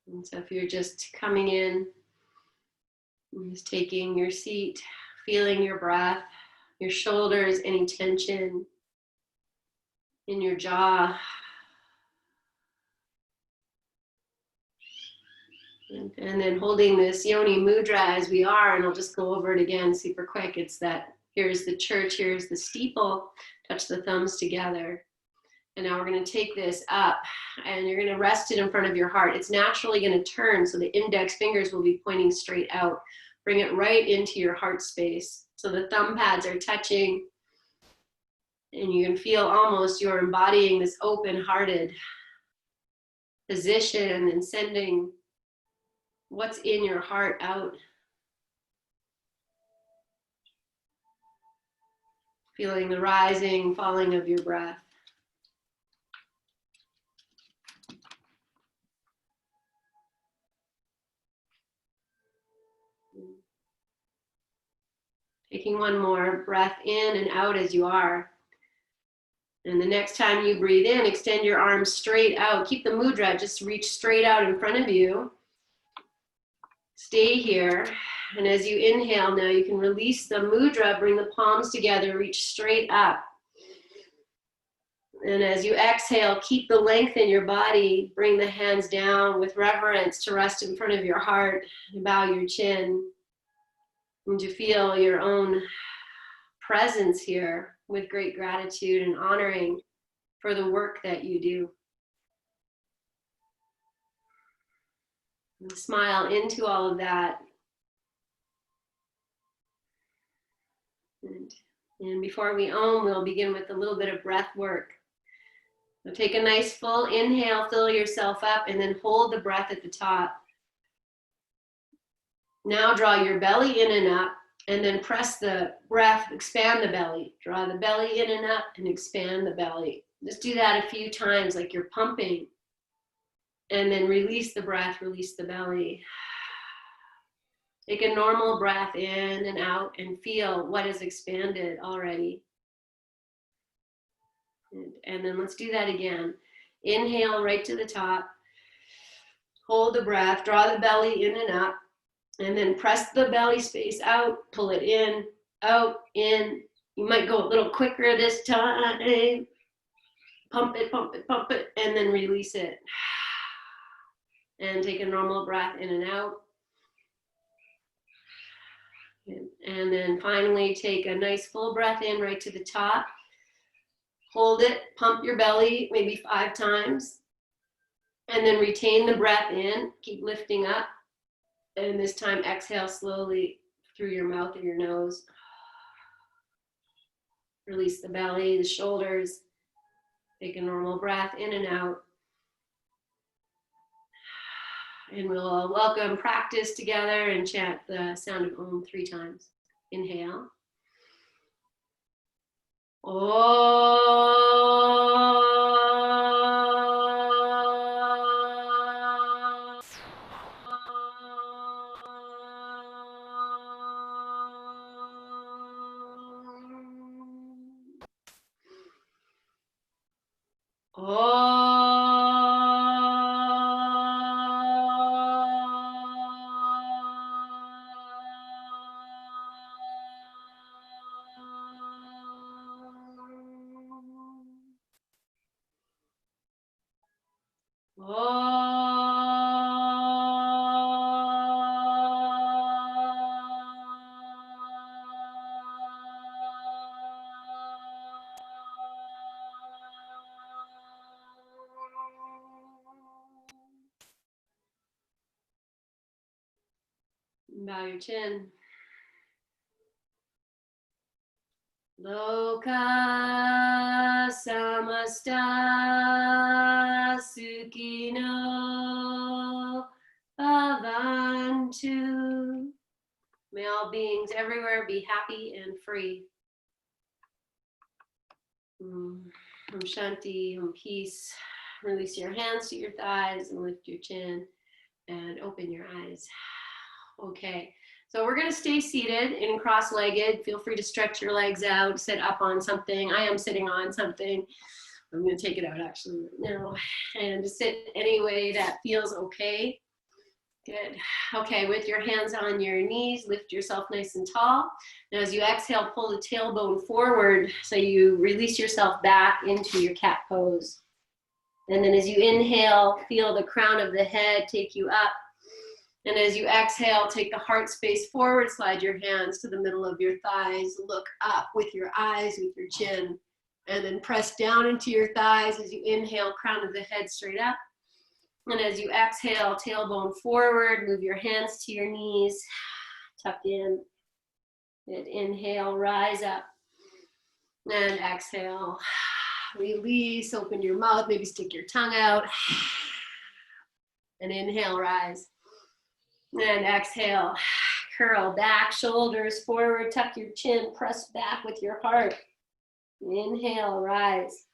And so if you're just coming in, just taking your seat, feeling your breath, your shoulders, any tension in your jaw. And then holding this yoni mudra as we are, and I'll just go over it again super quick. It's that here's the church, here's the steeple, touch the thumbs together. And now we're going to take this up, and you're going to rest it in front of your heart. It's naturally going to turn, so the index fingers will be pointing straight out. Bring it right into your heart space. So the thumb pads are touching, and you can feel almost you're embodying this open-hearted position and sending what's in your heart out. Feeling the rising, falling of your breath. Taking one more breath in and out as you are. And the next time you breathe in, extend your arms straight out. Keep the mudra, just reach straight out in front of you. Stay here. And as you inhale now, you can release the mudra, bring the palms together, reach straight up. And as you exhale, keep the length in your body. Bring the hands down with reverence to rest in front of your heart. Bow your chin. And to feel your own presence here with great gratitude and honoring for the work that you do. And smile into all of that. And before we Om, we'll begin with a little bit of breath work. So take a nice full inhale, fill yourself up, and then hold the breath at the top. Now draw your belly in and up, and then press the breath, expand the belly. Draw the belly in and up and expand the belly. Just do that a few times like you're pumping. And then release the breath, release the belly. Take a normal breath in and out and feel what is expanded already. And then let's do that again. Inhale right to the top. Hold the breath, draw the belly in and up. And then press the belly space out, pull it in, out, in. You might go a little quicker this time. Pump it, pump it, pump it, and then release it. And take a normal breath in and out. And then finally take a nice full breath in right to the top. Hold it, pump your belly maybe 5 times. And then retain the breath in, keep lifting up. And this time exhale slowly through your mouth or your nose. Release the belly, the shoulders. Take a normal breath in and out. And we'll welcome practice together and chant the sound of Om 3 times. Inhale. Om. Bow your chin. Loka samasta sukhino bhavantu. May all beings everywhere be happy and free. Om Shanti, Om Peace. Release your hands to your thighs and lift your chin and open your eyes. Okay, so we're going to stay seated and cross-legged. Feel free to stretch your legs out, sit up on something. I am sitting on something. I'm going to take it out actually right now. And just sit any way that feels okay. Good. Okay, with your hands on your knees, lift yourself nice and tall. Now as you exhale, pull the tailbone forward so you release yourself back into your cat pose. And then as you inhale, feel the crown of the head take you up. And as you exhale, take the heart space forward, slide your hands to the middle of your thighs, look up with your eyes, with your chin, and then press down into your thighs as you inhale, crown of the head straight up. And as you exhale, tailbone forward, move your hands to your knees, tuck in, and inhale, rise up, and exhale, release, open your mouth, maybe stick your tongue out, and inhale, rise. And exhale, curl back, shoulders forward, tuck your chin, press back with your heart. Inhale, rise.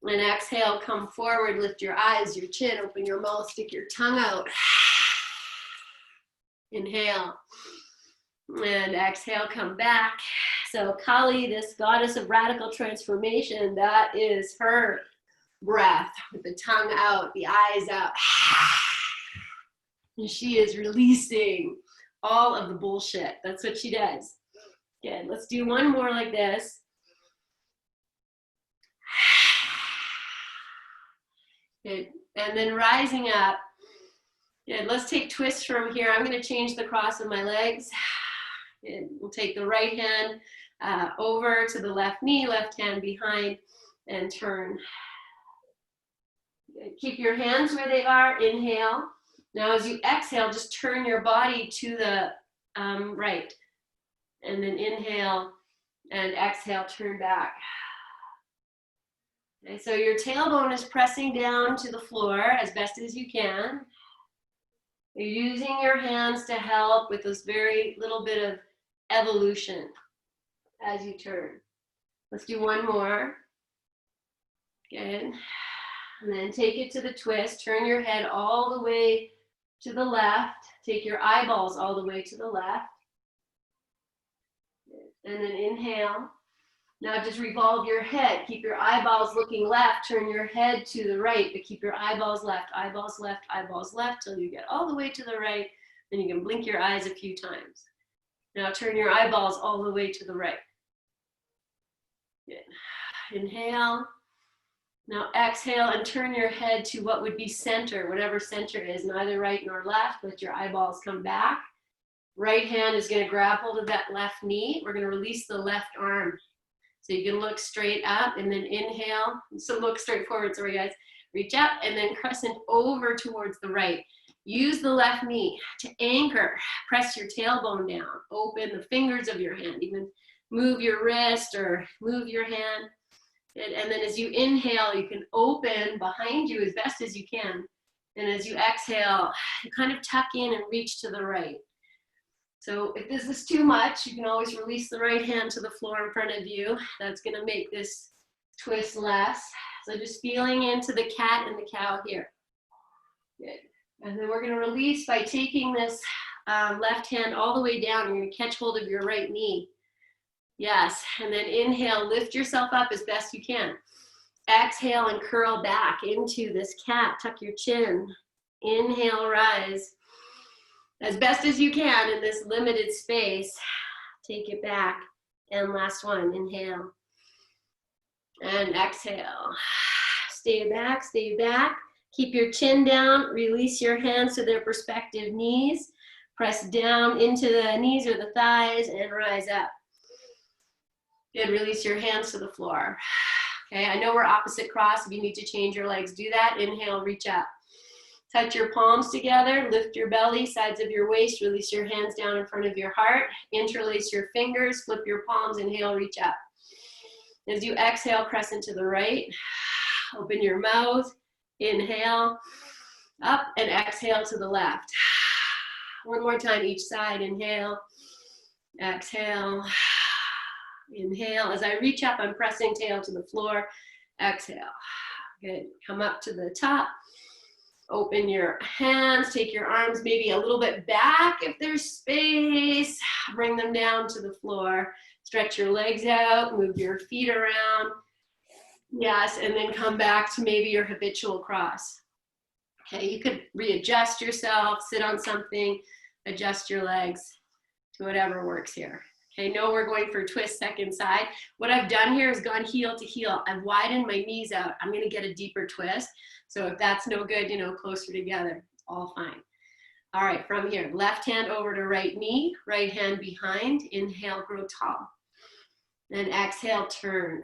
And exhale, come forward, lift your eyes, your chin, open your mouth, stick your tongue out. Inhale. And exhale, come back. So Kali, this goddess of radical transformation, that is her breath with the tongue out, the eyes out. And she is releasing all of the bullshit. That's what she does. Good. Let's do one more like this. Good. And then rising up. Good. Let's take twists from here. I'm going to change the cross of my legs. Good. We'll take the right hand over to the left knee, left hand behind, and turn. Good. Keep your hands where they are. Inhale. Now as you exhale, just turn your body to the right. And then inhale and exhale, turn back. Okay, so your tailbone is pressing down to the floor as best as you can. You're using your hands to help with this very little bit of evolution as you turn. Let's do one more. Good. And then take it to the twist. Turn your head all the way to the left. Take your eyeballs all the way to the left. And then inhale. Now just revolve your head. Keep your eyeballs looking left. Turn your head to the right, but keep your eyeballs left, till you get all the way to the right. Then you can blink your eyes a few times. Now turn your eyeballs all the way to the right. Good. Inhale. Now exhale and turn your head to what would be center, whatever center is, neither right nor left. Let your eyeballs come back. Right hand is going to grab hold of that left knee. We're going to release the left arm. So you can look straight up and then inhale. So look straight forward, sorry guys. Reach up and then crescent over towards the right. Use the left knee to anchor. Press your tailbone down. Open the fingers of your hand. Even move your wrist or move your hand. And then as you inhale, you can open behind you as best as you can. And as you exhale, you kind of tuck in and reach to the right. So if this is too much, you can always release the right hand to the floor in front of you. That's going to make this twist less. So just feeling into the cat and the cow here. Good. And then we're going to release by taking this left hand all the way down. You're going to catch hold of your right knee. Yes, and then inhale, lift yourself up as best you can. Exhale and curl back into this cat. Tuck your chin. Inhale, rise. As best as you can in this limited space. Take it back. And last one, inhale. And exhale. Stay back, stay back. Keep your chin down. Release your hands to their respective knees. Press down into the knees or the thighs and rise up. Good, release your hands to the floor. Okay, I know we're opposite cross. If you need to change your legs, do that. Inhale, reach up. Touch your palms together, lift your belly, sides of your waist, release your hands down in front of your heart. Interlace your fingers, flip your palms, inhale, reach up. As you exhale, crescent to the right. Open your mouth, inhale, up, and exhale to the left. One more time each side, inhale, exhale. Inhale. As I reach up, I'm pressing tail to the floor. Exhale. Good. Come up to the top. Open your hands. Take your arms maybe a little bit back if there's space. Bring them down to the floor. Stretch your legs out. Move your feet around. Yes, and then come back to maybe your habitual cross. Okay, you could readjust yourself, sit on something, adjust your legs to whatever works here. Okay, no, we're going for twist second side. What I've done here is gone heel to heel. I've widened my knees out. I'm gonna get a deeper twist. So if that's no good, you know, closer together, all fine. All right, from here, left hand over to right knee, right hand behind. Inhale, grow tall. Then exhale, turn.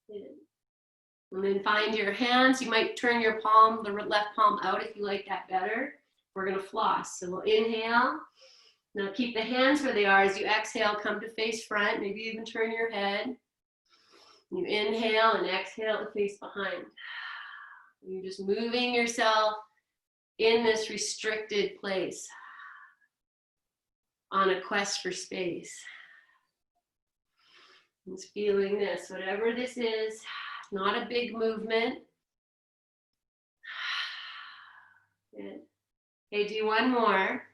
And then find your hands. You might turn your palm, the left palm out if you like that better. We're gonna floss. So we'll inhale. Now keep the hands where they are. As you exhale, come to face front. Maybe even turn your head. You inhale and exhale to face behind. You're just moving yourself in this restricted place on a quest for space. Just feeling this, whatever this is, not a big movement. Good. Okay, do one more.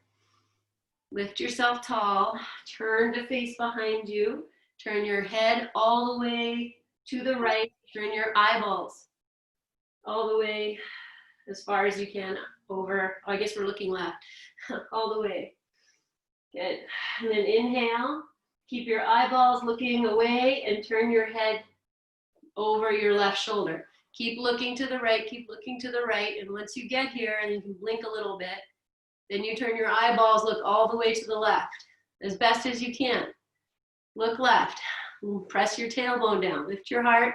Lift yourself tall, turn to face behind you, turn your head all the way to the right, turn your eyeballs all the way as far as you can over, oh, I guess we're looking left, all the way. Good. And then inhale, keep your eyeballs looking away and turn your head over your left shoulder. Keep looking to the right, keep looking to the right, and once you get here and you can blink a little bit, then you turn your eyeballs, look all the way to the left, as best as you can. Look left, press your tailbone down, lift your heart,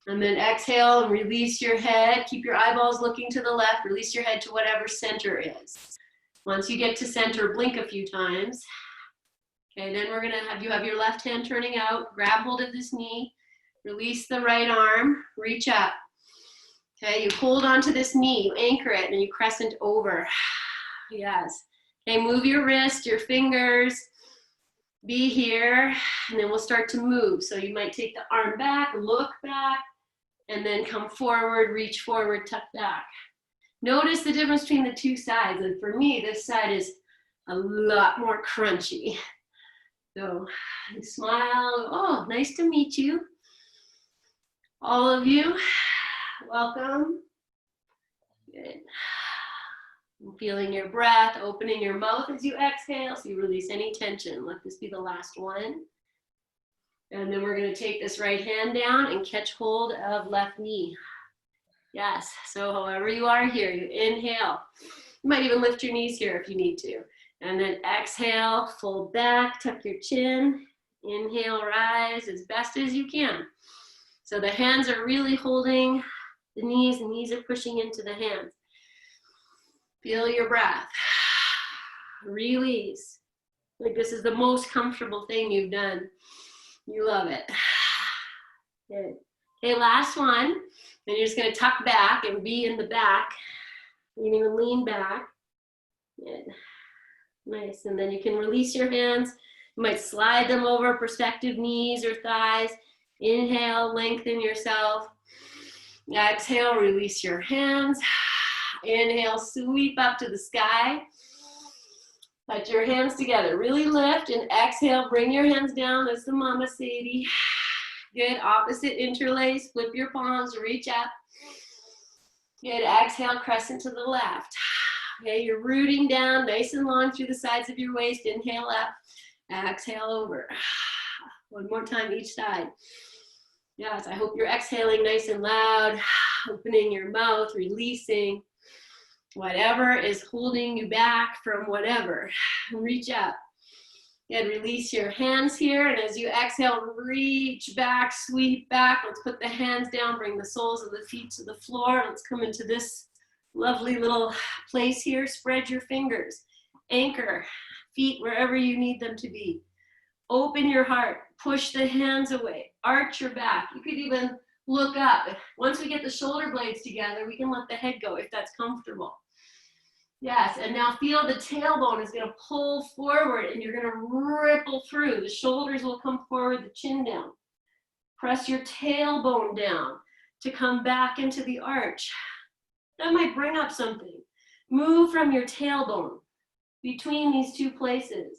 and then exhale and release your head. Keep your eyeballs looking to the left, release your head to whatever center is. Once you get to center, blink a few times. Okay, then we're gonna have you have your left hand turning out, grab hold of this knee, release the right arm, reach up. Okay, you hold onto this knee, you anchor it, and you crescent over. Yes. Okay, move your wrist, your fingers, be here, and then we'll start to move. So you might take the arm back, look back, and then come forward, reach forward, tuck back. Notice the difference between the two sides. And for me, this side is a lot more crunchy. So smile. Oh, nice to meet you. All of you, welcome. Good. Feeling your breath, opening your mouth as you exhale, so you release any tension. Let this be the last one. And then we're going to take this right hand down and catch hold of left knee. Yes, so however you are here, you inhale. You might even lift your knees here if you need to. And then exhale, fold back, tuck your chin. Inhale, rise as best as you can. So the hands are really holding the knees are pushing into the hands. Feel your breath. Release. Like this is the most comfortable thing you've done. You love it. Good. Okay, last one. Then you're just going to tuck back and be in the back. You can even lean back. Good. Nice. And then you can release your hands. You might slide them over prospective knees or thighs. Inhale, lengthen yourself. Exhale, release your hands. Inhale, sweep up to the sky. Put your hands together. Really lift and exhale. Bring your hands down. That's the Mama Sadie. Good. Opposite interlace. Flip your palms. Reach up. Good. Exhale. Crescent to the left. Okay. You're rooting down nice and long through the sides of your waist. Inhale up. Exhale over. One more time each side. Yes. I hope you're exhaling nice and loud. Opening your mouth. Releasing whatever is holding you back from whatever. Reach up. And release your hands here. And as you exhale, reach back, sweep back. Let's put the hands down, bring the soles of the feet to the floor. Let's come into this lovely little place here. Spread your fingers. Anchor feet wherever you need them to be. Open your heart. Push the hands away. Arch your back. You could even look up. Once we get the shoulder blades together, we can let the head go if that's comfortable. Yes, and now feel the tailbone is going to pull forward and you're going to ripple through. The shoulders will come forward, the chin down. Press your tailbone down to come back into the arch. That might bring up something. Move from your tailbone between these two places.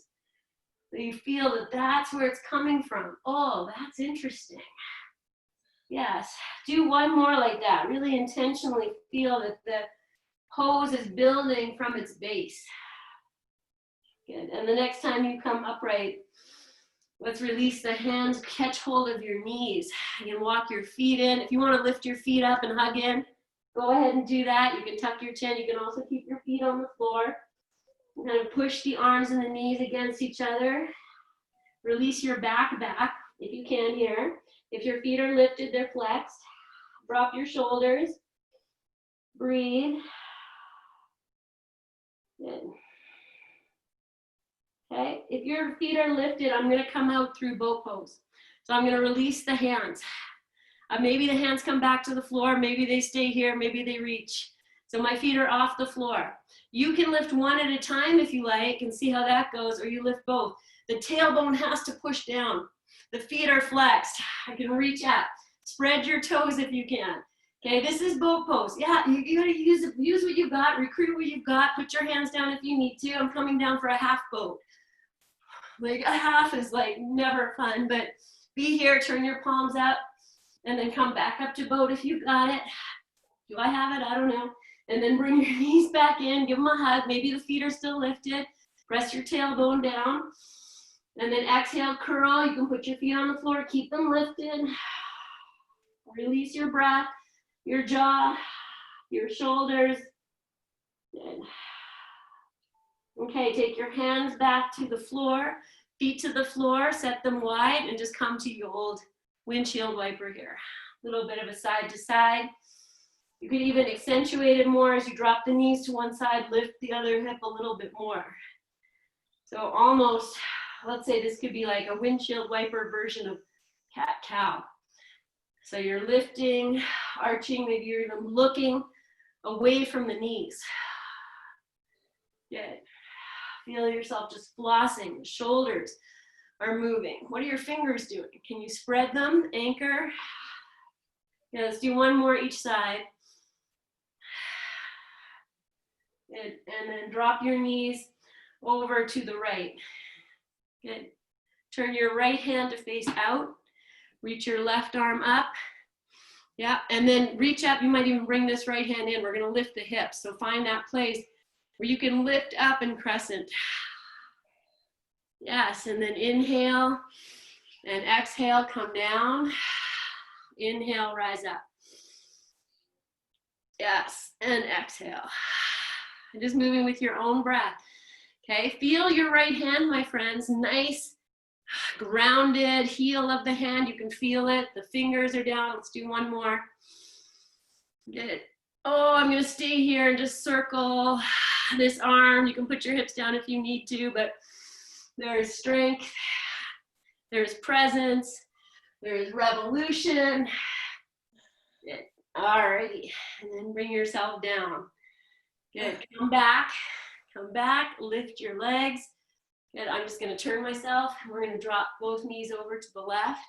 So you feel that that's where it's coming from. Oh, that's interesting. Yes, do one more like that. Really intentionally feel that the pose is building from its base. Good, and the next time you come upright, let's release the hands, catch hold of your knees. You can walk your feet in. If you want to lift your feet up and hug in, go ahead and do that. You can tuck your chin. You can also keep your feet on the floor. Kind of push the arms and the knees against each other. Release your back, if you can here. If your feet are lifted, they're flexed. Drop your shoulders. Breathe. Good. Okay, if your feet are lifted, I'm going to come out through boat pose. So I'm going to release the hands. Maybe the hands come back to the floor, maybe they stay here, maybe they reach. So my feet are off the floor. You can lift one at a time if you like and see how that goes, or you lift both. The tailbone has to push down. The feet are flexed. I can reach up. Spread your toes if you can. Okay, this is boat pose. Yeah, you gotta use what you've got, recruit what you've got, put your hands down if you need to. I'm coming down for a half boat. Like a half is like never fun, but be here, turn your palms up, and then come back up to boat if you got it. Do I have it? I don't know. And then bring your knees back in, give them a hug. Maybe the feet are still lifted. Press your tailbone down. And then exhale, curl. You can put your feet on the floor, keep them lifted. Release your breath, your jaw, your shoulders. Good. Okay, take your hands back to the floor, feet to the floor, set them wide, and just come to your old windshield wiper here. A little bit of a side to side. You could even accentuate it more as you drop the knees to one side, lift the other hip a little bit more. So almost, let's say this could be like a windshield wiper version of cat-cow. So you're lifting, arching, maybe you're even looking away from the knees. Good. Feel yourself just flossing, the shoulders are moving. What are your fingers doing? Can you spread them, anchor? Yeah, let's do one more each side. Good. And then drop your knees over to the right. Good. Turn your right hand to face out. Reach your left arm up. Yeah, and then reach up. You might even bring this right hand in. We're going to lift the hips. So find that place where you can lift up and crescent. Yes, and then inhale and exhale, come down. Inhale, rise up. Yes, and exhale. And just moving with your own breath. Okay, feel your right hand, my friends. Nice, grounded heel of the hand. You can feel it. The fingers are down. Let's do one more. Good. Oh, I'm going to stay here and just circle this arm. You can put your hips down if you need to, but there's strength, there's presence, there's revolution. Good. All righty, and then bring yourself down. Good, come back, lift your legs. Good, I'm just gonna turn myself. We're gonna drop both knees over to the left.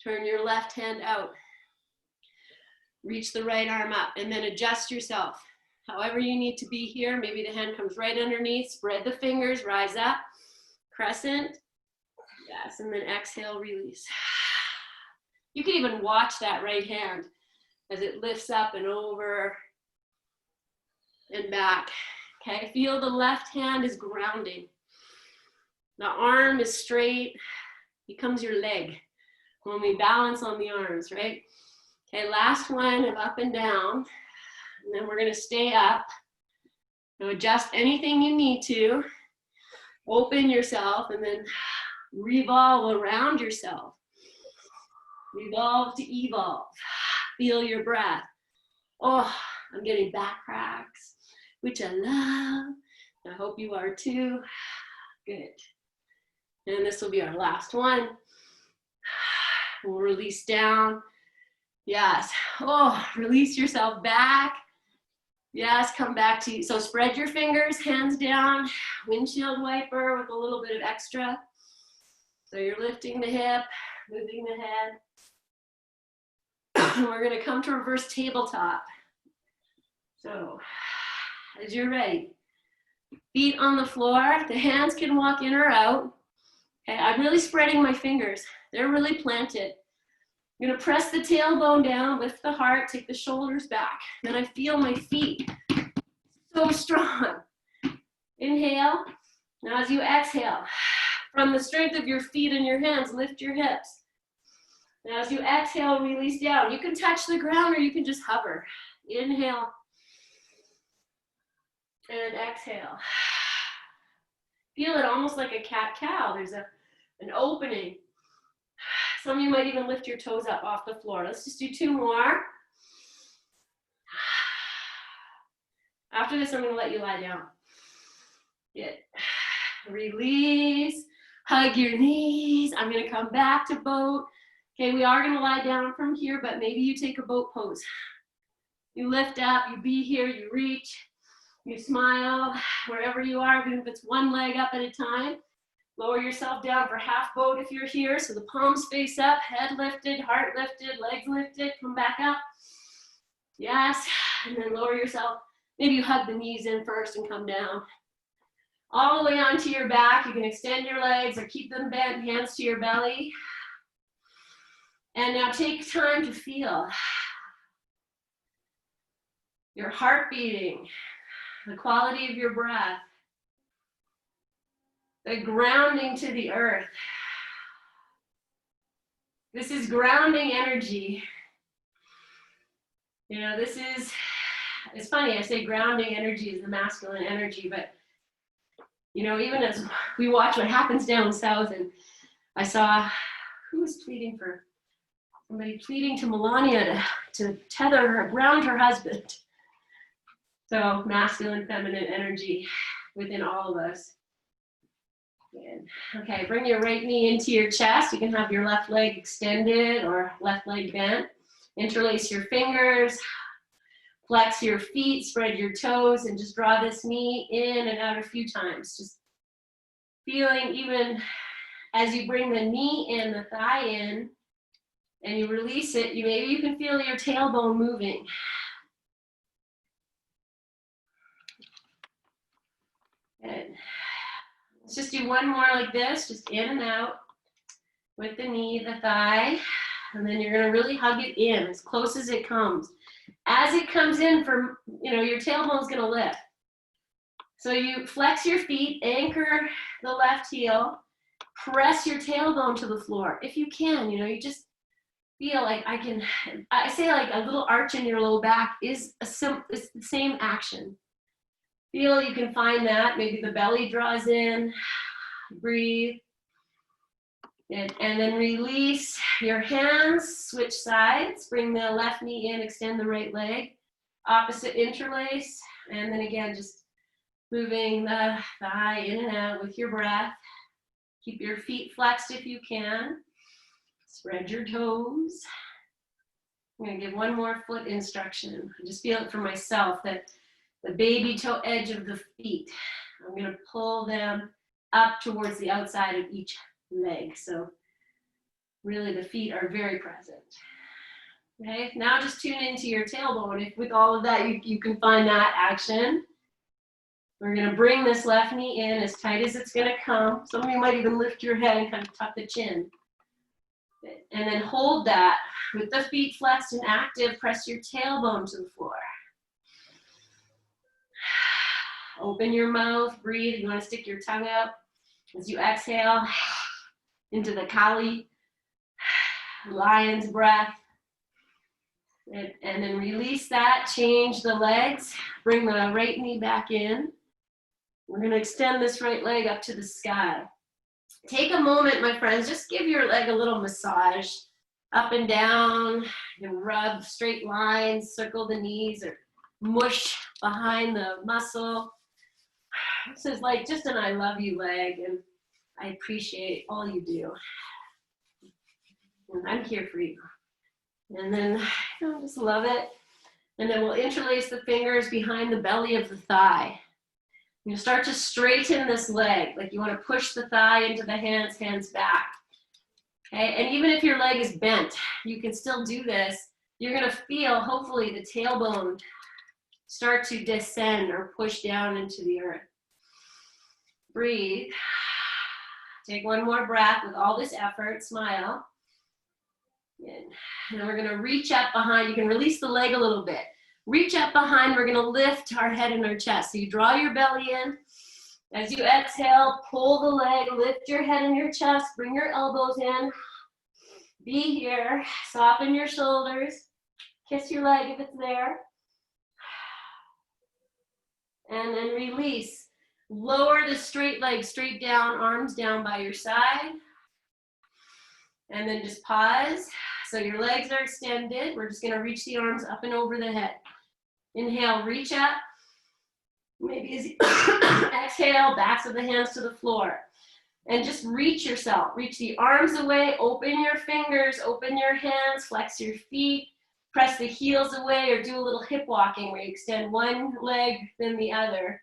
Turn your left hand out. Reach the right arm up, and then adjust yourself. However you need to be here, maybe the hand comes right underneath, spread the fingers, rise up, crescent. Yes, and then exhale, release. You can even watch that right hand as it lifts up and over and back. Okay, feel the left hand is grounding. The arm is straight, becomes your leg when we balance on the arms, right? Okay, last one of up and down. And then we're gonna stay up. Now adjust anything you need to. Open yourself and then revolve around yourself. Revolve to evolve. Feel your breath. Oh, I'm getting back cracks, which I love. I hope you are too. Good. And this will be our last one. We'll release down. Yes. Oh, release yourself back. Yes, come back to you. So spread your fingers, hands down, windshield wiper with a little bit of extra. So you're lifting the hip, moving the head. We're going to come to reverse tabletop. So as you're ready, feet on the floor, the hands can walk in or out. Okay, I'm really spreading my fingers. They're really planted. I'm gonna press the tailbone down, lift the heart, take the shoulders back. Then I feel my feet so strong. Inhale. Now as you exhale, from the strength of your feet and your hands, lift your hips. Now as you exhale, release down. You can touch the ground or you can just hover. Inhale. And exhale. Feel it almost like a cat-cow. There's an opening. Some of you might even lift your toes up off the floor. Let's just do 2 more. After this, I'm going to let you lie down. Good. Release. Hug your knees. I'm going to come back to boat. Okay, we are going to lie down from here, but maybe you take a boat pose. You lift up, you be here, you reach, you smile wherever you are, even if it's one leg up at a time. Lower yourself down for half boat if you're here. So the palms face up, head lifted, heart lifted, legs lifted. Come back up. Yes. And then lower yourself. Maybe you hug the knees in first and come down. All the way onto your back. You can extend your legs or keep them bent, hands to your belly. And now take time to feel your heart beating, the quality of your breath, the grounding to the earth. This is grounding energy. You know, this is, it's funny, I say grounding energy is the masculine energy, but, you know, even as we watch what happens down south, and I saw, who was pleading for, somebody pleading to Melania to tether her, ground her husband. So masculine, feminine energy within all of us. Good. Okay, bring your right knee into your chest. You can have your left leg extended or left leg bent. Interlace your fingers, flex your feet, spread your toes, and just draw this knee in and out a few times. Just feeling even as you bring the knee in, the thigh in, and you release it, maybe you can feel your tailbone moving. Good. Let's just do one more like this, just in and out with the knee, the thigh, and then you're gonna really hug it in as close as it comes. As it comes in, your tailbone's gonna lift. So you flex your feet, anchor the left heel, press your tailbone to the floor. If you can, you just feel like I say like a little arch in your low back is it's the same action. Feel you can find that. Maybe the belly draws in. Breathe. And then release your hands. Switch sides. Bring the left knee in. Extend the right leg. Opposite interlace. And then again, just moving the thigh in and out with your breath. Keep your feet flexed if you can. Spread your toes. I'm going to give one more foot instruction. I just feel it for myself that the baby toe edge of the feet, I'm going to pull them up towards the outside of each leg. So really the feet are very present. Okay, now just tune into your tailbone. If with all of that you can find that action. We're going to bring this left knee in as tight as it's going to come. Some of you might even lift your head and kind of tuck the chin. And then hold that with the feet flexed and active. Press your tailbone to the floor. Open your mouth, breathe. You want to stick your tongue up as you exhale into the Kali, lion's breath. And then release that, change the legs, bring the right knee back in. We're going to extend this right leg up to the sky. Take a moment, my friends, just give your leg a little massage, up and down. You can rub straight lines, circle the knees, or mush behind the muscle. This is like just an I love you leg, and I appreciate all you do. And I'm here for you. And then just love it. And then we'll interlace the fingers behind the belly of the thigh. You start to straighten this leg, like you want to push the thigh into the hands, hands back. Okay, and even if your leg is bent, you can still do this. You're going to feel, hopefully, the tailbone start to descend or push down into the earth. Breathe. Take one more breath with all this effort. Smile. Good. And then we're gonna reach up behind. You can release the leg a little bit. Reach up behind, we're gonna lift our head and our chest. So you draw your belly in. As you exhale, pull the leg, lift your head and your chest, bring your elbows in. Be here, soften your shoulders. Kiss your leg if it's there. And then release. Lower the straight leg straight down, arms down by your side. And then just pause. So your legs are extended. We're just gonna reach the arms up and over the head. Inhale, reach up. Maybe as you exhale, backs of the hands to the floor. And just reach yourself. Reach the arms away, open your fingers, open your hands, flex your feet, press the heels away, or do a little hip walking where you extend one leg, then the other.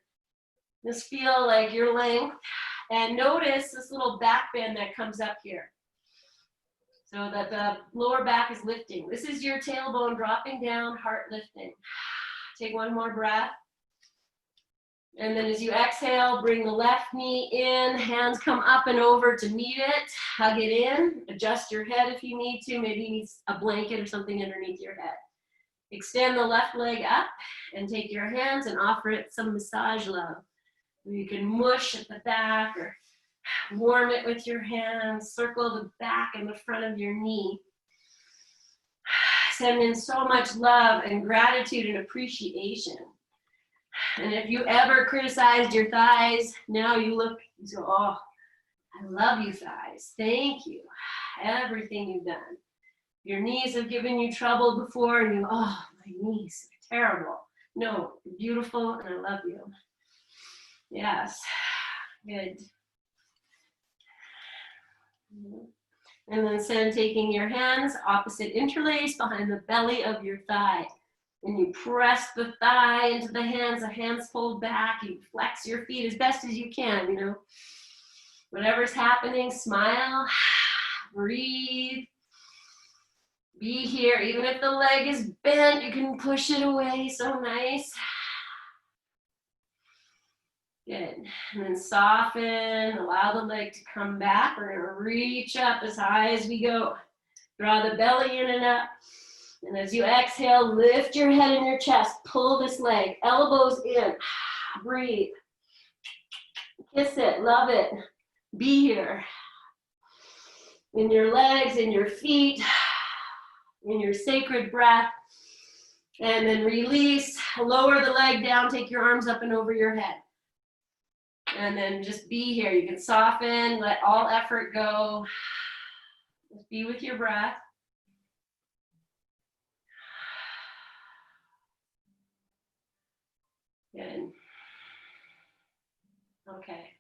Just feel like your length. And notice this little back bend that comes up here, so that the lower back is lifting. This is your tailbone dropping down, heart lifting. Take one more breath. And then as you exhale, bring the left knee in, hands come up and over to meet it, hug it in, adjust your head if you need to, maybe you need a blanket or something underneath your head. Extend the left leg up and take your hands and offer it some massage love. You can mush at the back or warm it with your hands, circle the back and the front of your knee. Send in so much love and gratitude and appreciation. And if you ever criticized your thighs, now you look, you go, oh, I love you thighs. Thank you. Everything you've done. Your knees have given you trouble before and you, oh, my knees are terrible. No, you're beautiful and I love you. Yes, good. And then send taking your hands, opposite interlace behind the belly of your thigh. And you press the thigh into the hands pulled back, you flex your feet as best as you can, you know. Whatever's happening, smile, breathe, be here. Even if the leg is bent, you can push it away, so nice. Good, and then soften, allow the leg to come back. We're gonna reach up as high as we go. Draw the belly in and up. And as you exhale, lift your head and your chest. Pull this leg, elbows in. Breathe. Kiss it, love it. Be here. In your legs, in your feet, in your sacred breath. And then release, lower the leg down, take your arms up and over your head. And then just be here. You can soften, let all effort go. Just be with your breath. Good. Okay.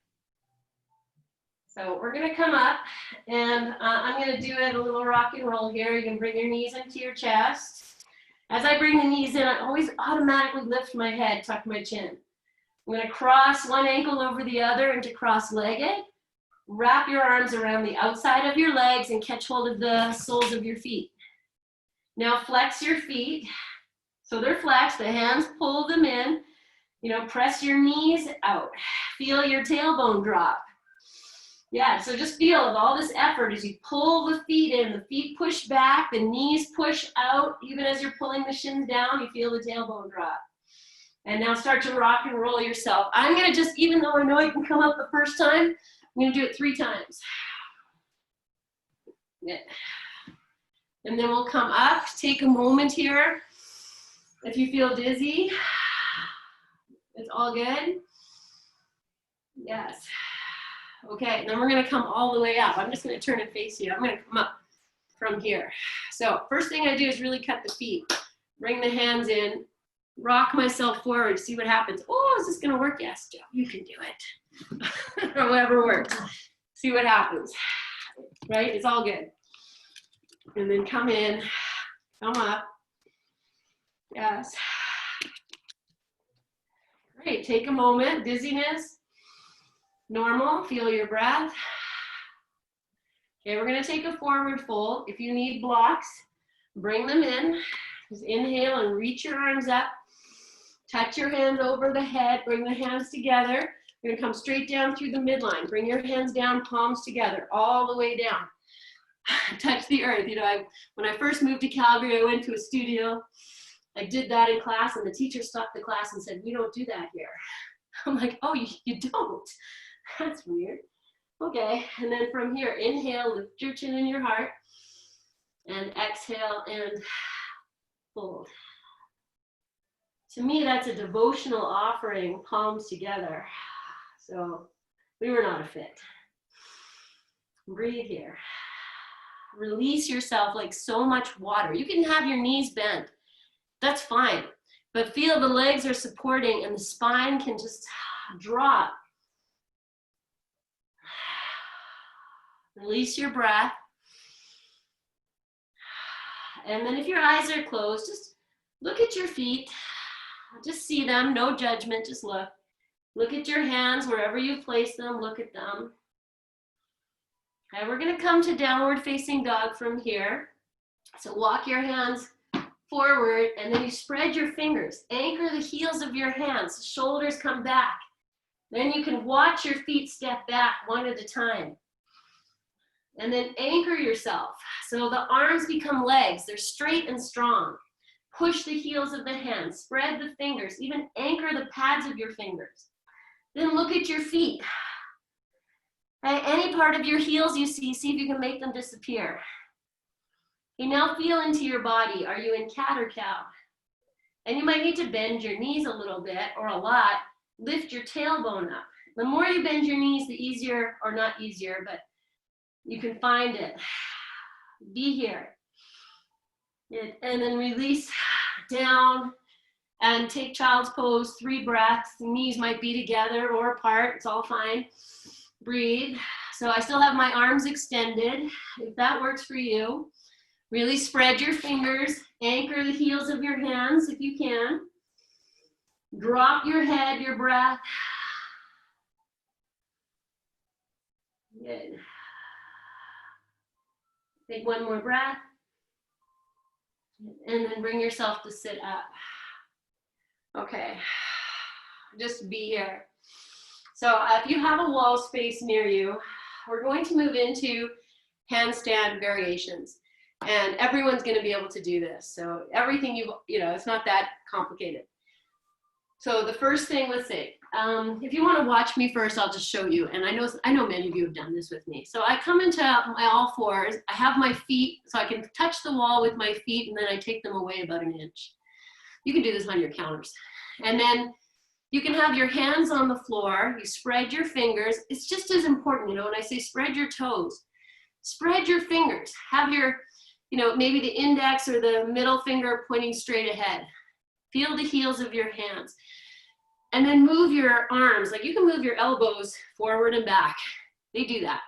So we're going to come up and I'm going to do it a little rock and roll here. You can bring your knees into your chest. As I bring the knees in, I always automatically lift my head, tuck my chin. I'm going to cross one ankle over the other into cross-legged. Wrap your arms around the outside of your legs and catch hold of the soles of your feet. Now flex your feet. So they're flexed, the hands pull them in. You know, press your knees out. Feel your tailbone drop. Yeah, so just feel all this effort as you pull the feet in, the feet push back, the knees push out. Even as you're pulling the shins down, you feel the tailbone drop. And now start to rock and roll yourself. I'm gonna just, even though I know you can come up the first time, I'm gonna do it 3 times. Yeah. And then we'll come up, take a moment here. If you feel dizzy, it's all good. Yes. Okay, then we're gonna come all the way up. I'm just gonna turn and face you. I'm gonna come up from here. So first thing I do is really cut the feet. Bring the hands in, rock myself forward, see what happens. Oh, is this gonna work? Yes, Joe, you can do it. Or whatever works. See what happens, right? It's all good. And then come in, come up. Yes. Great, take a moment. Dizziness, normal, feel your breath. Okay, we're gonna take a forward fold. If you need blocks, bring them in. Just inhale and reach your arms up. Touch your hands over the head, bring the hands together. You're gonna come straight down through the midline. Bring your hands down, palms together, all the way down. touch the earth. You know, when I first moved to Calgary, I went to a studio. I did that in class, and the teacher stopped the class and said, "We don't do that here." I'm like, "Oh, you don't? That's weird." Okay, and then from here, inhale, lift your chin in your heart, and exhale and fold. To me, that's a devotional offering, palms together. So we were not a fit. Breathe here. Release yourself like so much water. You can have your knees bent. That's fine. But feel the legs are supporting and the spine can just drop. Release your breath. And then if your eyes are closed, just look at your feet. Just see them, no judgment, just look. Look at your hands, wherever you place them, look at them. Okay, we're gonna come to downward facing dog from here. So walk your hands forward and then you spread your fingers. Anchor the heels of your hands, shoulders come back. Then you can watch your feet step back one at a time. And then anchor yourself. So the arms become legs, they're straight and strong. Push the heels of the hands, spread the fingers, even anchor the pads of your fingers. Then look at your feet. Any part of your heels you see if you can make them disappear. Okay, now feel into your body. Are you in cat or cow? And you might need to bend your knees a little bit or a lot. Lift your tailbone up. The more you bend your knees, the easier, or not easier, but you can find it. Be here. And then release down and take child's pose, 3 breaths. The knees might be together or apart, it's all fine. Breathe. So I still have my arms extended, if that works for you. Really spread your fingers, anchor the heels of your hands if you can. Drop your head, your breath. Good. Take one more breath. And then bring yourself to sit up. Okay, just be here. So if you have a wall space near you, we're going to move into handstand variations. And everyone's gonna be able to do this. So everything you know, it's not that complicated. So the first thing, let's see, if you wanna watch me first, I'll just show you. And I know many of you have done this with me. So I come into my all fours, I have my feet, so I can touch the wall with my feet and then I take them away about 1 inch. You can do this on your counters. And then you can have your hands on the floor, you spread your fingers. It's just as important, you know, when I say spread your toes, spread your fingers. Have your, you know, maybe the index or the middle finger pointing straight ahead. Feel the heels of your hands. And then move your arms, like you can move your elbows forward and back. They do that.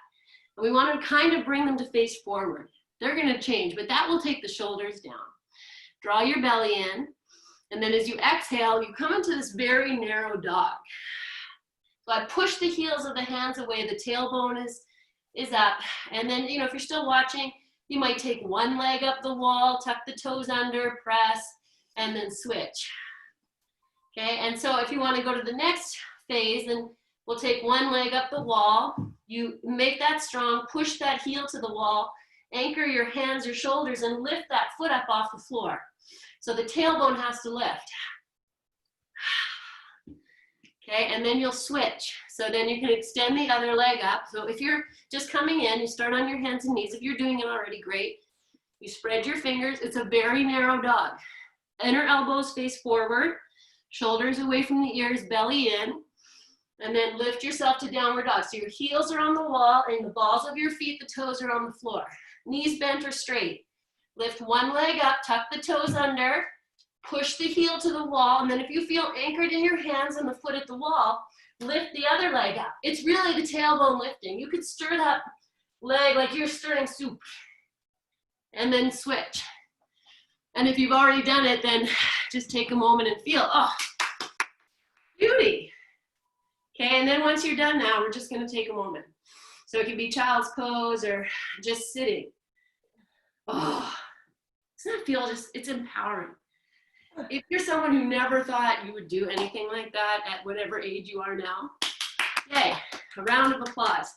And we want to kind of bring them to face forward. They're going to change, but that will take the shoulders down. Draw your belly in. And then as you exhale, you come into this very narrow dog. So I push the heels of the hands away, the tailbone is up. And then, you know, if you're still watching, you might take one leg up the wall, tuck the toes under, press, and then switch. Okay, and so if you want to go to the next phase, then we'll take one leg up the wall. You make that strong, push that heel to the wall, anchor your hands, your shoulders, and lift that foot up off the floor. So the tailbone has to lift. Okay, and then you'll switch. So then you can extend the other leg up. So if you're just coming in, you start on your hands and knees. If you're doing it already, great. You spread your fingers. It's a very narrow dog. Inner elbows face forward, shoulders away from the ears, belly in, and then lift yourself to downward dog. So your heels are on the wall and the balls of your feet, the toes are on the floor. Knees bent or straight. Lift one leg up, tuck the toes under, push the heel to the wall, and then if you feel anchored in your hands and the foot at the wall, lift the other leg up. It's really the tailbone lifting. You could stir that leg like you're stirring soup, and then switch. And if you've already done it, then just take a moment and feel, oh, beauty. Okay, and then once you're done now, we're just gonna take a moment. So it could be child's pose or just sitting. Oh, doesn't that feel just, it's empowering. If you're someone who never thought you would do anything like that at whatever age you are now, yay, a round of applause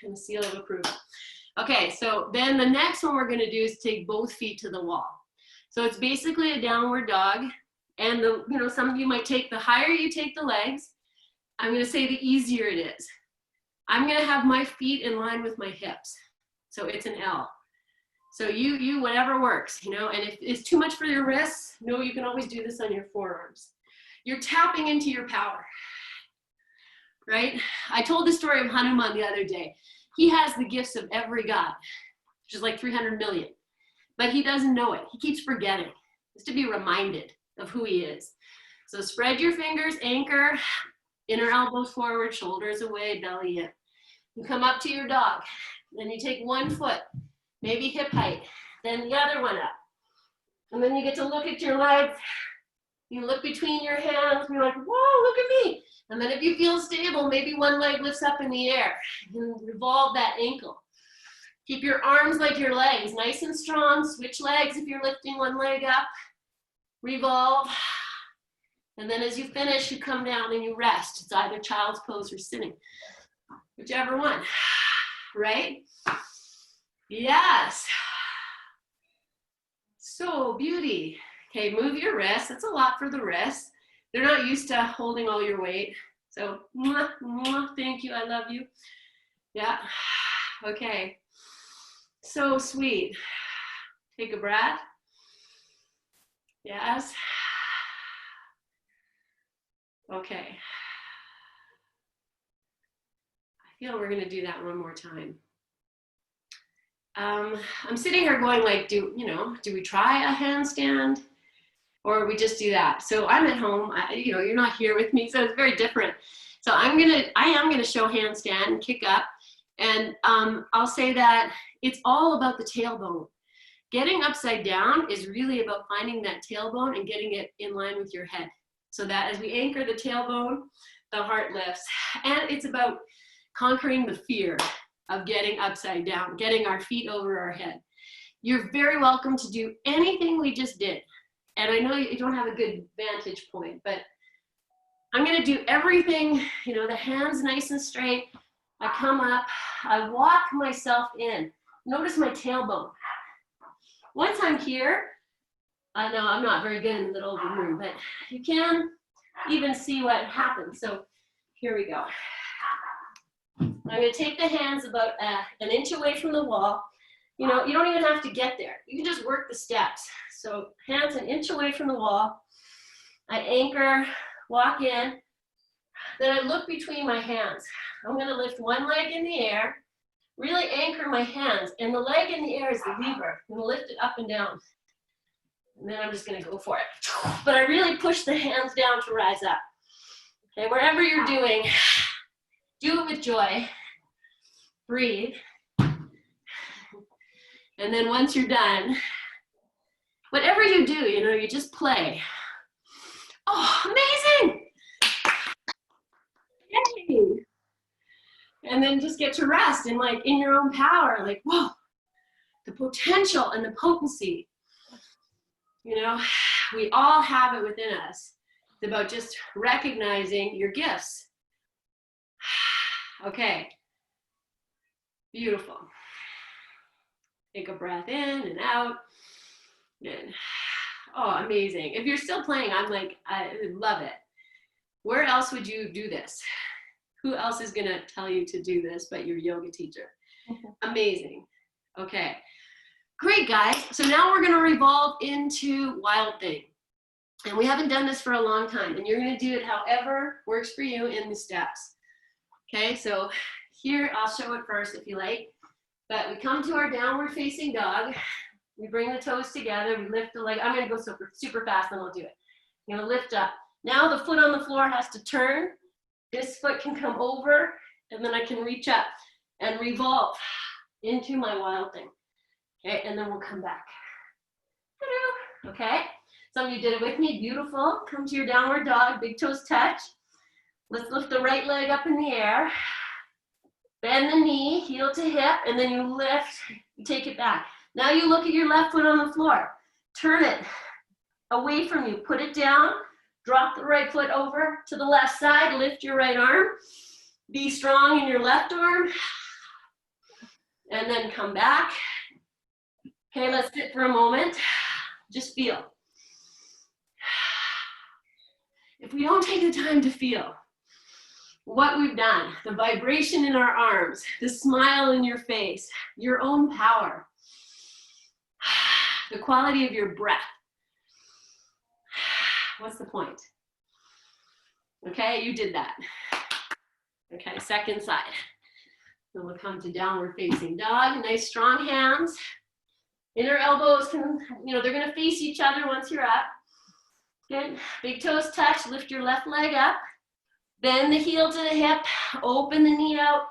and a seal of approval. Okay, so then the next one we're gonna do is take both feet to the wall. So it's basically a downward dog. And some of you might take, the higher you take the legs, I'm gonna say the easier it is. I'm gonna have my feet in line with my hips. So it's an L. So you whatever works, and if it's too much for your wrists, you can always do this on your forearms. You're tapping into your power, right? I told the story of Hanuman the other day. He has the gifts of every god, which is like 300 million, but he doesn't know it. He keeps forgetting. Just to be reminded of who he is. So spread your fingers, anchor, inner elbows forward, shoulders away, belly in. You come up to your dog. Then you take one foot, maybe hip height, then the other one up. And then you get to look at your legs. You look between your hands, and you're like, whoa, look at me. And then if you feel stable, maybe one leg lifts up in the air. You can revolve that ankle. Keep your arms like your legs, nice and strong. Switch legs if you're lifting one leg up. Revolve. And then as you finish, you come down and you rest. It's either child's pose or sitting. Whichever one, right? Yes. So, beauty. Okay, move your wrists. That's a lot for the wrists. They're not used to holding all your weight. So, mwah, mwah, thank you, I love you. Yeah, okay. So sweet. Take a breath. Yes. Okay. I feel we're gonna do that one more time. I'm sitting here going like, do we try a handstand? Or we just do that? So I'm at home, you're not here with me, so it's very different. So I am gonna show handstand and kick up. And I'll say that it's all about the tailbone. Getting upside down is really about finding that tailbone and getting it in line with your head. So that as we anchor the tailbone, the heart lifts. And it's about conquering the fear of getting upside down, getting our feet over our head. You're very welcome to do anything we just did. And I know you don't have a good vantage point, but I'm gonna do everything, the hands nice and straight. I come up, I walk myself in. Notice my tailbone. Once I'm here, I know I'm not very good in the middle of the room, but you can even see what happens. So here we go. I'm gonna take the hands about an inch away from the wall. You don't even have to get there. You can just work the steps. So hands an inch away from the wall. I anchor, walk in. Then I look between my hands. I'm gonna lift one leg in the air, really anchor my hands, and the leg in the air is the lever. I'm gonna lift it up and down. And then I'm just gonna go for it. But I really push the hands down to rise up. Okay, wherever you're doing, do it with joy. Breathe. And then once you're done, whatever you do, you just play. Oh, amazing! Yay! And then just get to rest and in your own power, whoa, the potential and the potency. We all have it within us. It's about just recognizing your gifts. Okay, beautiful. Take a breath in and out. And, oh, amazing. If you're still playing, I love it. Where else would you do this? Who else is gonna tell you to do this but your yoga teacher? Amazing. Okay, great guys. So now we're gonna revolve into wild thing. And we haven't done this for a long time, and you're gonna do it however works for you in the steps. Okay, so here, I'll show it first if you like. But we come to our downward facing dog. We bring the toes together, we lift the leg. I'm gonna go super fast, then I'll do it. I'm gonna lift up. Now the foot on the floor has to turn. This foot can come over, and then I can reach up and revolve into my wild thing. Okay, and then we'll come back. Okay, some of you did it with me, beautiful. Come to your downward dog, big toes touch. Let's lift the right leg up in the air. Bend the knee, heel to hip, and then you lift, you take it back. Now you look at your left foot on the floor. Turn it away from you, put it down, drop the right foot over to the left side, lift your right arm. Be strong in your left arm. And then come back. Okay, let's sit for a moment. Just feel. If we don't take the time to feel what we've done, the vibration in our arms, the smile in your face, your own power, the quality of your breath, what's the point? Okay, you did that. Okay, second side. Then we'll come to downward facing dog. Nice strong hands. Inner elbows can, they're gonna face each other once you're up. Good, big toes touch, lift your left leg up. Bend the heel to the hip, open the knee out,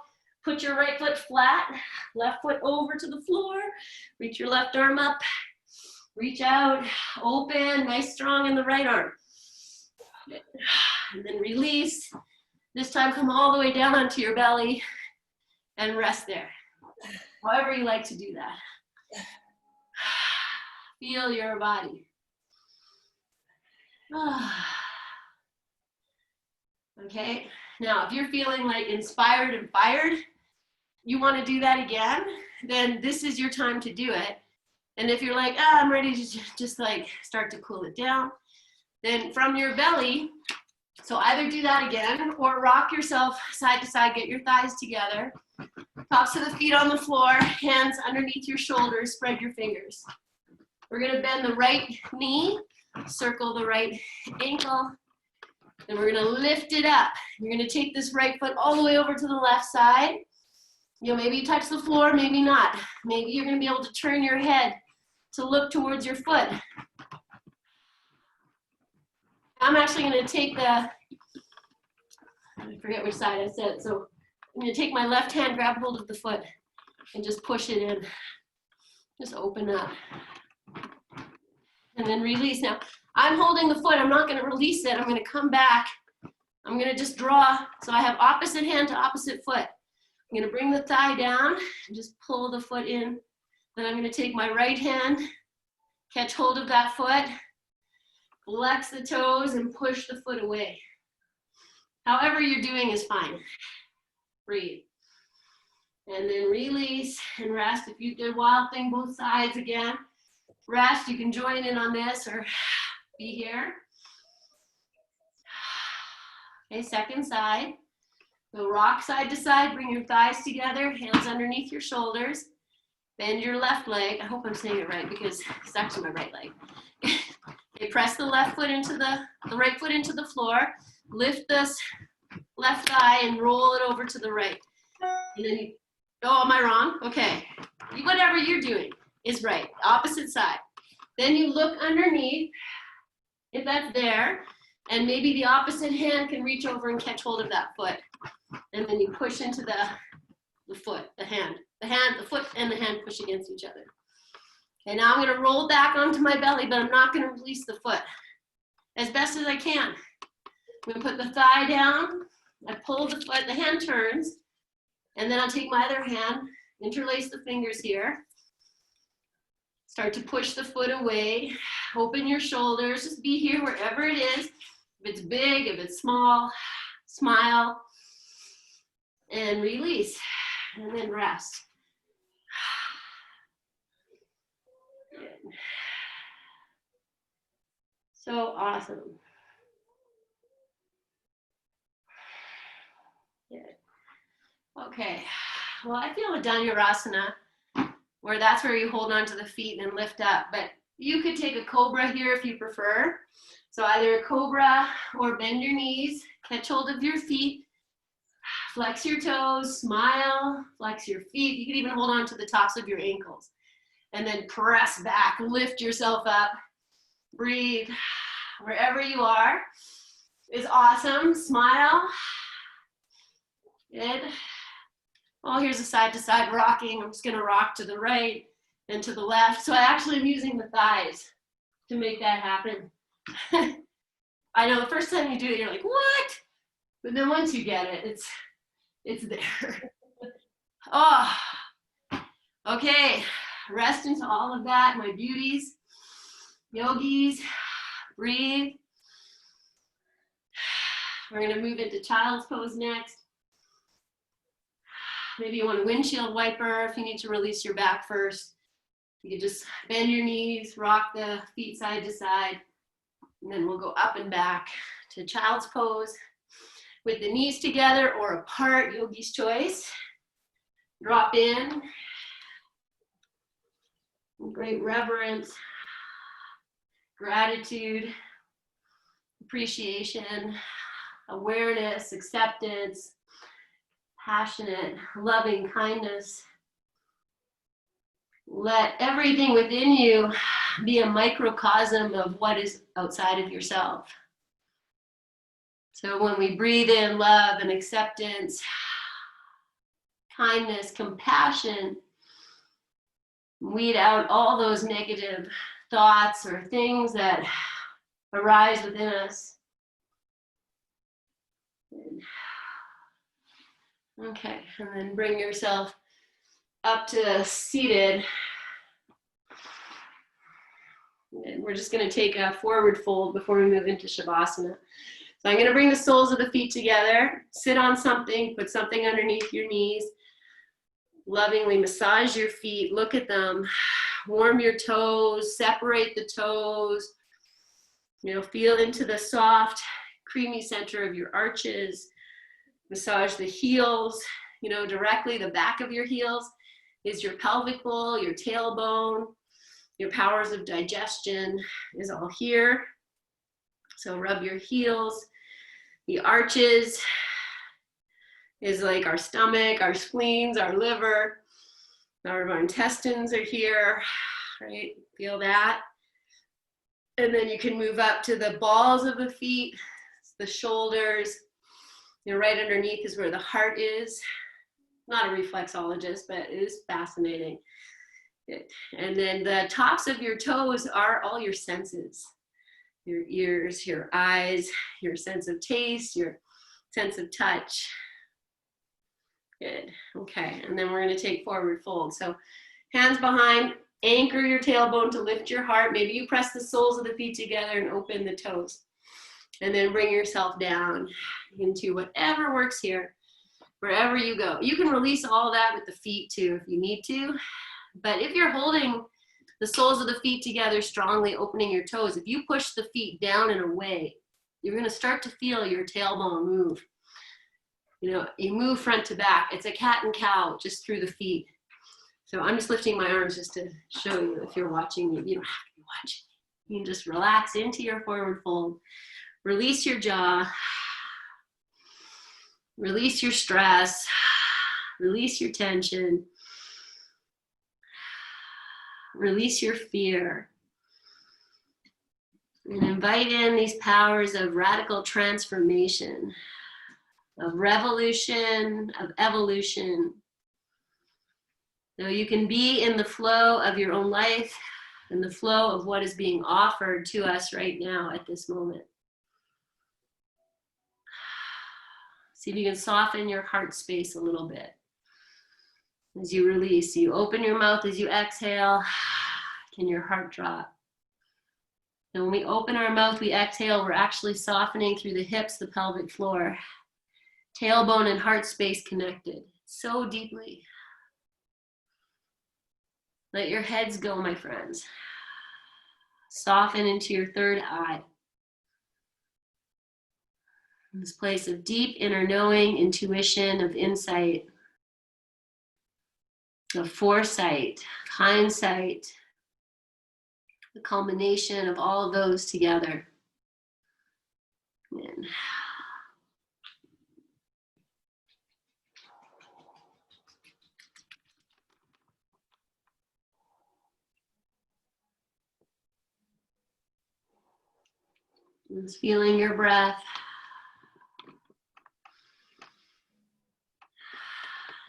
put your right foot flat, left foot over to the floor, reach your left arm up, reach out, open, nice strong in the right arm. And then release. This time come all the way down onto your belly and rest there. However you like to do that. Feel your body. Okay, now if you're feeling like inspired and fired, you want to do that again, then this is your time to do it. And if you're like, I'm ready to just like start to cool it down, then from your belly, so either do that again or rock yourself side to side, get your thighs together, tops of the feet on the floor, hands underneath your shoulders, spread your fingers. We're gonna bend the right knee, circle the right ankle, and we're gonna lift it up. You're gonna take this right foot all the way over to the left side. Maybe you touch the floor, maybe not. Maybe you're gonna be able to turn your head to look towards your foot. I'm actually gonna take I forget which side I said, so I'm gonna take my left hand, grab hold of the foot, and just push it in. Just open up. And then release. Now, I'm holding the foot, I'm not gonna release it, I'm gonna come back. I'm gonna just draw, so I have opposite hand to opposite foot. I'm gonna bring the thigh down and just pull the foot in. Then I'm gonna take my right hand, catch hold of that foot, flex the toes and push the foot away. However you're doing is fine. Breathe. And then release and rest. If you did wild thing both sides again, rest, you can join in on this or be here. Okay, second side. Go rock side to side, bring your thighs together, hands underneath your shoulders. Bend your left leg. I hope I'm saying it right because it's actually my right leg. Okay, press the left foot into the right foot into the floor. Lift this left thigh and roll it over to the right. And then you, am I wrong? Okay. Whatever you're doing is right. Opposite side. Then you look underneath, if that's there, and maybe the opposite hand can reach over and catch hold of that foot. And then you push into the foot, the foot and the hand push against each other. Okay, now I'm gonna roll back onto my belly, but I'm not gonna release the foot. As best as I can. I'm gonna put the thigh down, I pull the foot, the hand turns, and then I'll take my other hand, interlace the fingers here, start to push the foot away, open your shoulders, just be here wherever it is. If it's big, if it's small, smile, and release, and then rest. Good. So awesome. Good. Okay, well, I feel a Dhanurasana, where that's where you hold on to the feet and lift up, but you could take a cobra here if you prefer. So either a cobra or bend your knees, catch hold of your feet, flex your toes, smile, flex your feet. You can even hold on to the tops of your ankles and then press back, lift yourself up, breathe. Wherever you are is awesome. Smile. Good. Oh, here's a side to side rocking. I'm just gonna rock to the right and to the left. So I actually am using the thighs to make that happen. I know the first time you do it, you're like, what? But then once you get it, it's there. Oh, okay. Rest into all of that, my beauties, yogis. Breathe. We're gonna move into child's pose next. Maybe you want a windshield wiper if you need to release your back first. You can just bend your knees, rock the feet side to side, and then we'll go up and back to child's pose with the knees together or apart, yogi's choice. Drop in. Great reverence, gratitude, appreciation, awareness, acceptance, passionate, loving kindness. Let everything within you be a microcosm of what is outside of yourself. So when we breathe in love and acceptance, kindness, compassion, weed out all those negative thoughts or things that arise within us. Okay, and then bring yourself up to seated. And we're just going to take a forward fold before we move into Shavasana. So I'm going to bring the soles of the feet together, sit on something, put something underneath your knees, lovingly massage your feet, look at them, warm your toes, separate the toes, feel into the soft, creamy center of your arches, massage the heels, directly the back of your heels is your pelvic bowl, your tailbone, your powers of digestion is all here. So rub your heels. The arches is like our stomach, our spleens, our liver, our intestines are here, right? Feel that. And then you can move up to the balls of the feet, the shoulders. Right underneath is where the heart is. Not a reflexologist, but it is fascinating. And then the tops of your toes are all your senses. Your ears, your eyes, your sense of taste, your sense of touch. Good. Okay, and then we're going to take forward fold. So hands behind, anchor your tailbone to lift your heart. Maybe you press the soles of the feet together and open the toes. And then bring yourself down into whatever works here, wherever you go. You can release all that with the feet too if you need to. But if you're holding the soles of the feet together strongly, opening your toes, if you push the feet down and away, you're going to start to feel your tailbone move. You move front to back. It's a cat and cow just through the feet. So I'm just lifting my arms just to show you if you're watching me. You don't have to be watching. You can just relax into your forward fold. Release your jaw. Release your stress. Release your tension. Release your fear. And invite in these powers of radical transformation, of revolution, of evolution. So you can be in the flow of your own life and the flow of what is being offered to us right now at this moment. See if you can soften your heart space a little bit. As you release, you open your mouth as you exhale, can your heart drop? And when we open our mouth, we exhale, we're actually softening through the hips, the pelvic floor. Tailbone and heart space connected so deeply. Let your heads go, my friends. Soften into your third eye. This place of deep inner knowing, intuition, of insight, of foresight, hindsight, the culmination of all of those together. And just feeling your breath.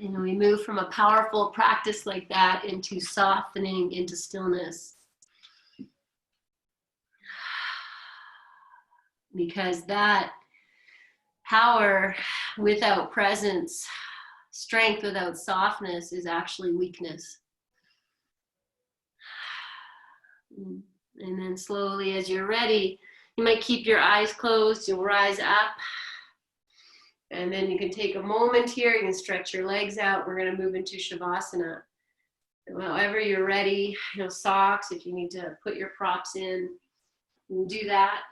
And we move from a powerful practice like that into softening, into stillness. Because that power without presence, strength without softness is actually weakness. And then slowly, as you're ready, you might keep your eyes closed, you'll rise up. And then you can take a moment here, you can stretch your legs out. We're gonna move into Shavasana. However you're ready, socks, if you need to put your props in, you can do that.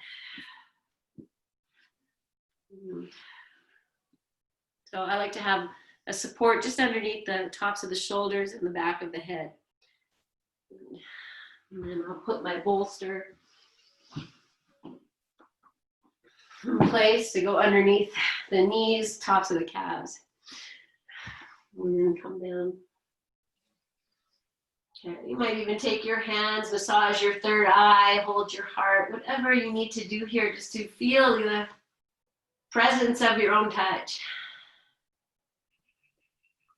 So I like to have a support just underneath the tops of the shoulders and the back of the head. And then I'll put my bolster in place to go underneath the knees, tops of the calves. And then come down. Okay, you might even take your hands, massage your third eye, hold your heart, whatever you need to do here just to feel the presence of your own touch.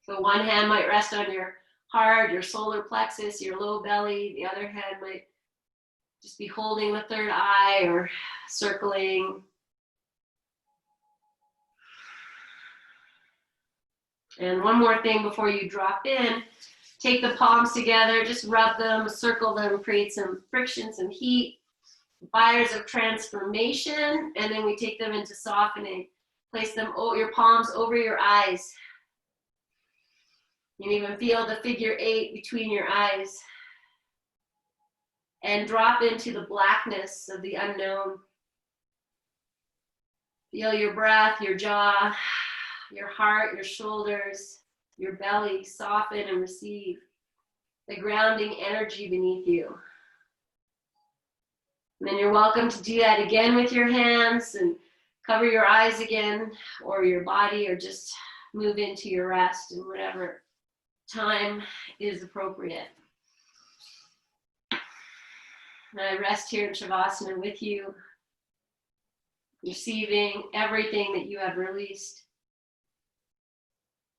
So one hand might rest on your heart, your solar plexus, your low belly. The other hand might just be holding the third eye or circling. And one more thing before you drop in, take the palms together, just rub them, circle them, create some friction, some heat, fires of transformation, and then we take them into softening. Place them, your palms over your eyes. You can even feel the figure 8 between your eyes. And drop into the blackness of the unknown. Feel your breath, your jaw, your heart, your shoulders, your belly soften and receive the grounding energy beneath you. And then you're welcome to do that again with your hands and cover your eyes again or your body, or just move into your rest in whatever time is appropriate. And I rest here in Shavasana with you, receiving everything that you have released,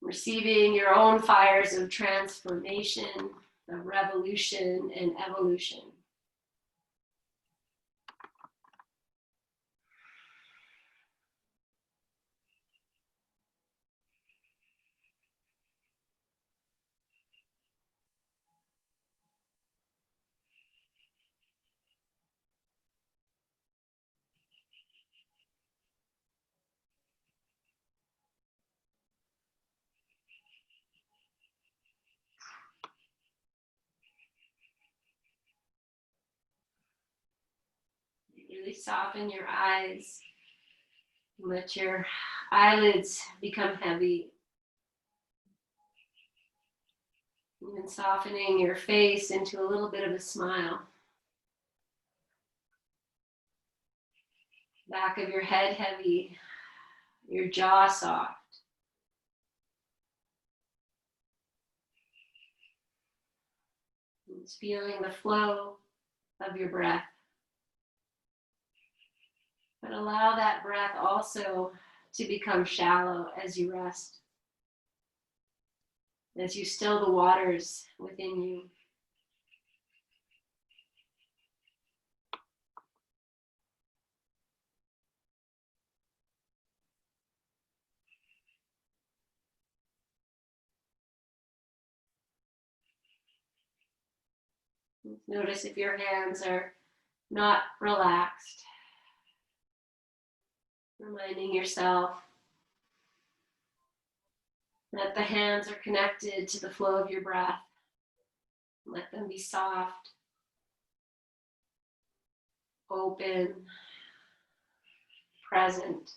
receiving your own fires of transformation, of revolution and evolution. Really soften your eyes. Let your eyelids become heavy. Even softening your face into a little bit of a smile. Back of your head heavy, your jaw soft. It's feeling the flow of your breath. But allow that breath also to become shallow as you rest, as you still the waters within you. Notice if your hands are not relaxed. Reminding yourself that the hands are connected to the flow of your breath. Let them be soft, open, present.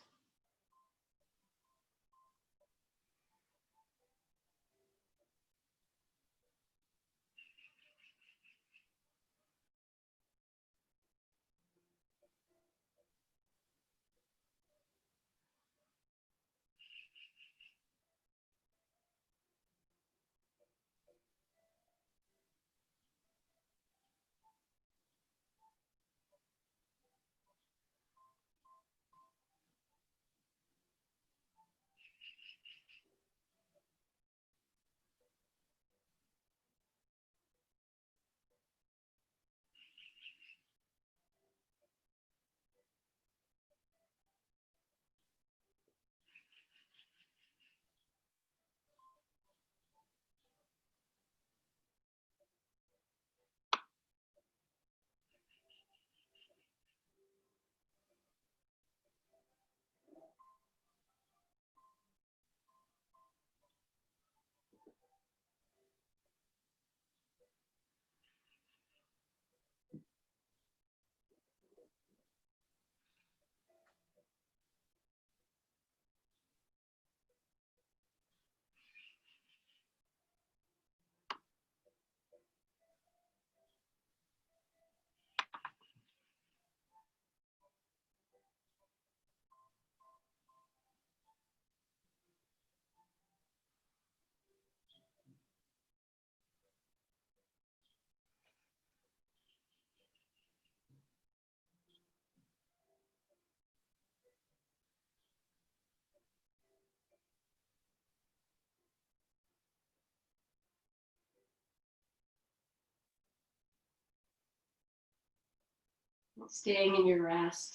Staying in your rest.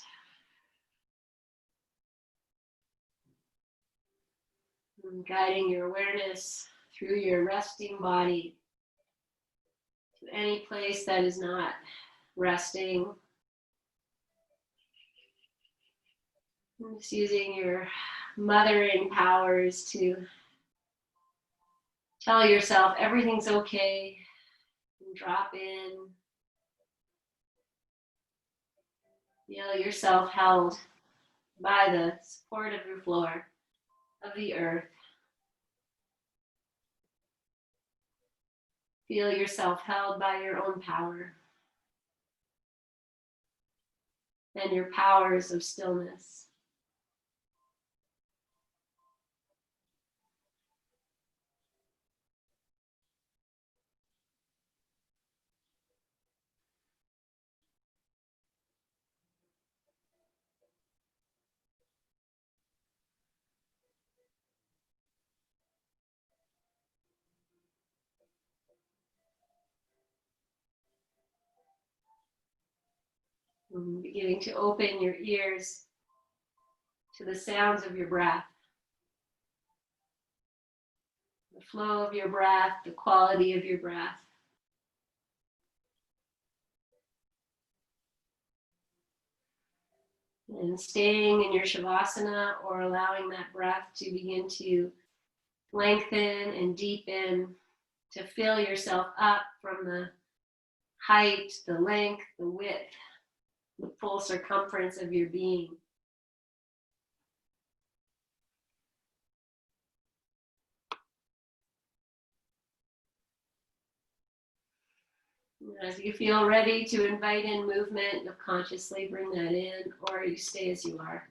And guiding your awareness through your resting body to any place that is not resting. And just using your mothering powers to tell yourself everything's okay. And drop in. Feel yourself held by the support of your floor, of the earth. Feel yourself held by your own power and your powers of stillness. And beginning to open your ears to the sounds of your breath. The flow of your breath, the quality of your breath. And staying in your shavasana or allowing that breath to begin to lengthen and deepen, to fill yourself up from the height, the length, the width, the full circumference of your being. As you feel ready to invite in movement, you'll consciously bring that in, or you stay as you are.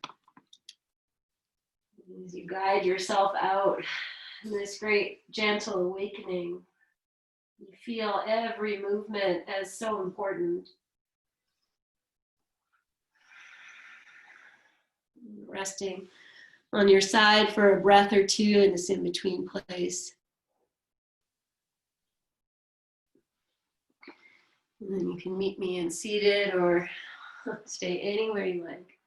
As you guide yourself out in this great gentle awakening, you feel every movement as so important. Resting on your side for a breath or two in this in-between place. And then you can meet me in seated or stay anywhere you like.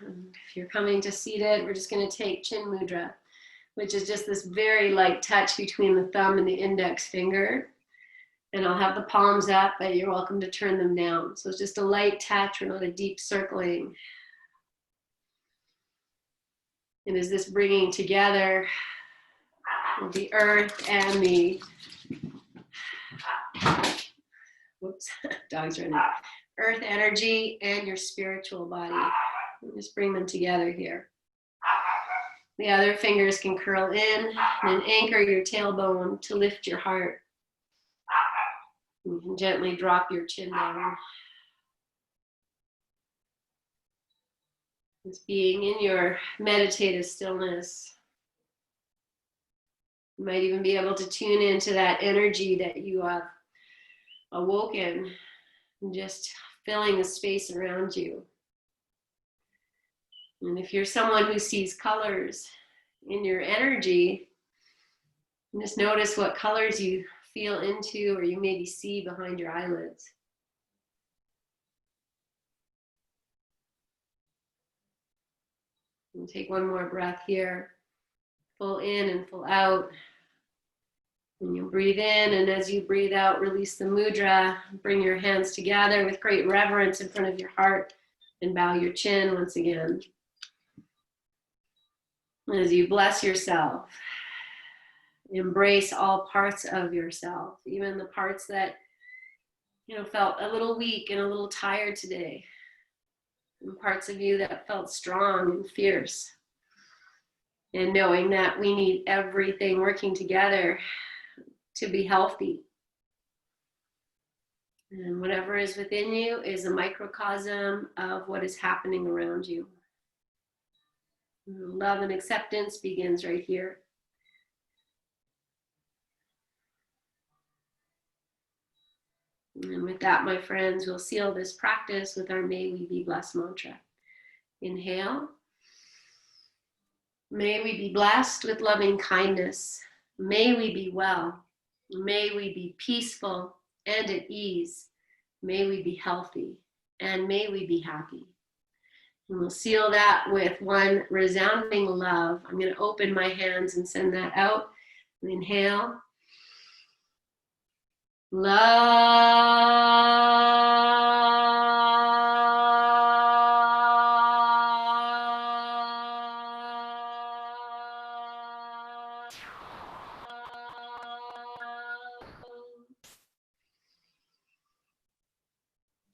And if you're coming to seated, we're just going to take chin mudra, which is just this very light touch between the thumb and the index finger. And I'll have the palms up, but you're welcome to turn them down. So it's just a light touch, or not a deep circling. And is this bringing together the earth and the, whoops, dog's running, earth energy and your spiritual body. Just bring them together here. The other fingers can curl in and anchor your tailbone to lift your heart. You can gently drop your chin down. Just being in your meditative stillness. You might even be able to tune into that energy that you have awoken and just filling the space around you. And if you're someone who sees colors in your energy, just notice what colors you feel into or you maybe see behind your eyelids. And take one more breath here. Full in and full out. And you'll breathe in, and as you breathe out, release the mudra. Bring your hands together with great reverence in front of your heart and bow your chin once again. As you bless yourself, embrace all parts of yourself, even the parts that felt a little weak and a little tired today, and parts of you that felt strong and fierce. And knowing that we need everything working together to be healthy. And whatever is within you is a microcosm of what is happening around you. Love and acceptance begins right here. And with that, my friends, we'll seal this practice with our May We Be Blessed mantra. Inhale. May we be blessed with loving kindness. May we be well. May we be peaceful and at ease. May we be healthy. And may we be happy. And we'll seal that with one resounding love. I'm going to open my hands and send that out. And inhale. Love.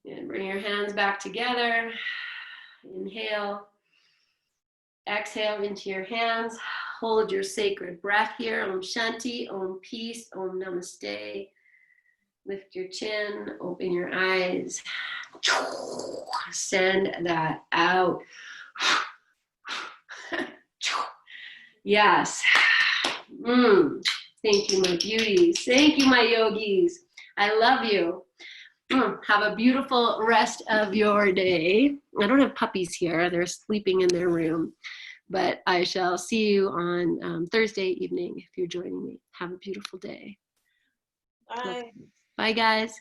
And bring your hands back together. Inhale. Exhale into your hands. Hold your sacred breath here. Om Shanti, Om Peace, Om Namaste. Lift your chin, open your eyes. Send that out. Yes. Thank you, my beauties. Thank you, my yogis. I love you. Have a beautiful rest of your day. I don't have puppies here. They're sleeping in their room. But I shall see you on Thursday evening if you're joining me. Have a beautiful day. Bye. Bye, guys.